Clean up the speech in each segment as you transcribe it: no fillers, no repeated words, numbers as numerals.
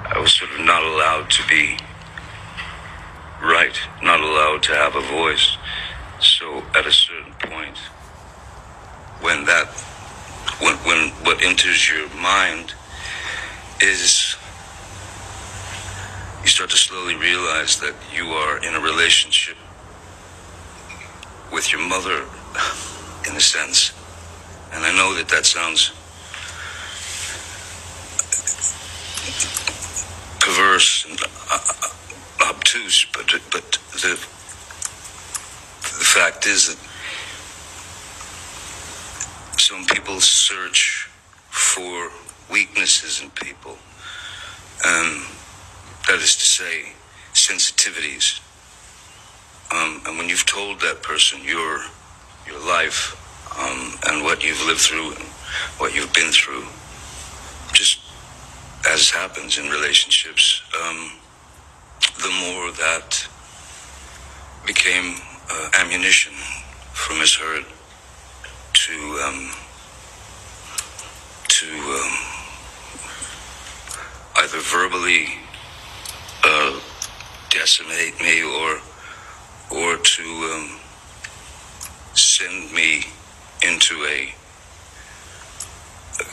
I was sort of not allowed to be right, not allowed to have a voice. So at a certain point, when what enters your mind is you start to slowly realize that you are in a relationship with your mother, in a sense. And I know that sounds perverse and obtuse, but the fact is that some people search for weaknesses in people, and that is to say, sensitivities. And when you've told that person your life, and what you've lived through and what you've been through, just as happens in relationships, the more that became ammunition for Miss Heard to either verbally decimate me or to send me into a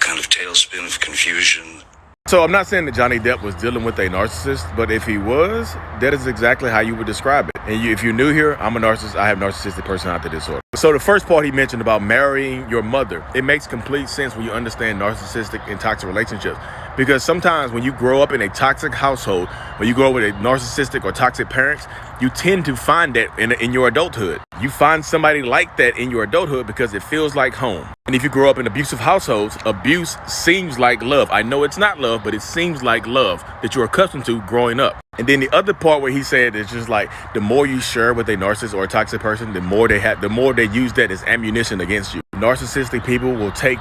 kind of tailspin of confusion. So I'm not saying that Johnny Depp was dealing with a narcissist, but if he was, that is exactly how you would describe it. And if you're new here, I'm a narcissist. I have narcissistic personality disorder. So the first part he mentioned about marrying your mother, it makes complete sense when you understand narcissistic and toxic relationships. Because sometimes when you grow up in a toxic household, when you grow up with a narcissistic or toxic parents, you tend to find that in your adulthood. You find somebody like that in your adulthood because it feels like home. And if you grow up in abusive households, abuse seems like love. I know it's not love, but it seems like love that you're accustomed to growing up. And then the other part where he said it's just like the more you share with a narcissist or a toxic person, the more they use that as ammunition against you. Narcissistic people will take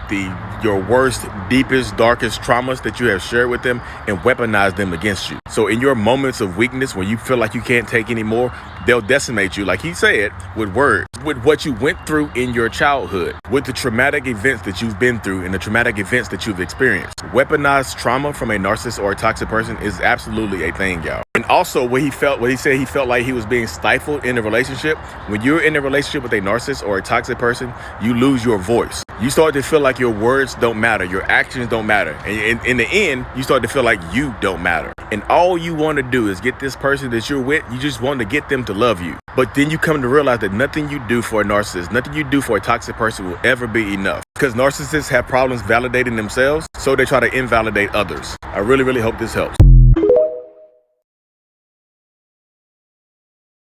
your worst, deepest, darkest traumas that you have shared with them and weaponize them against you. So in your moments of weakness, when you feel like you can't take anymore, they'll decimate you, like he said, with words, with what you went through in your childhood, with the traumatic events that you've been through and the traumatic events that you've experienced. Weaponized trauma from a narcissist or a toxic person is absolutely a thing, y'all. And also what he said he felt like he was being stifled in a relationship. When you're in a relationship with a narcissist or a toxic person, you lose your voice. You start to feel like your words don't matter, your actions don't matter. And in the end, you start to feel like you don't matter. And all you want to do is get this person that you're with, you just want to get them to love you. But then you come to realize that nothing you do for a narcissist, nothing you do for a toxic person will ever be enough. Because narcissists have problems validating themselves, so they try to invalidate others. I really, really hope this helps.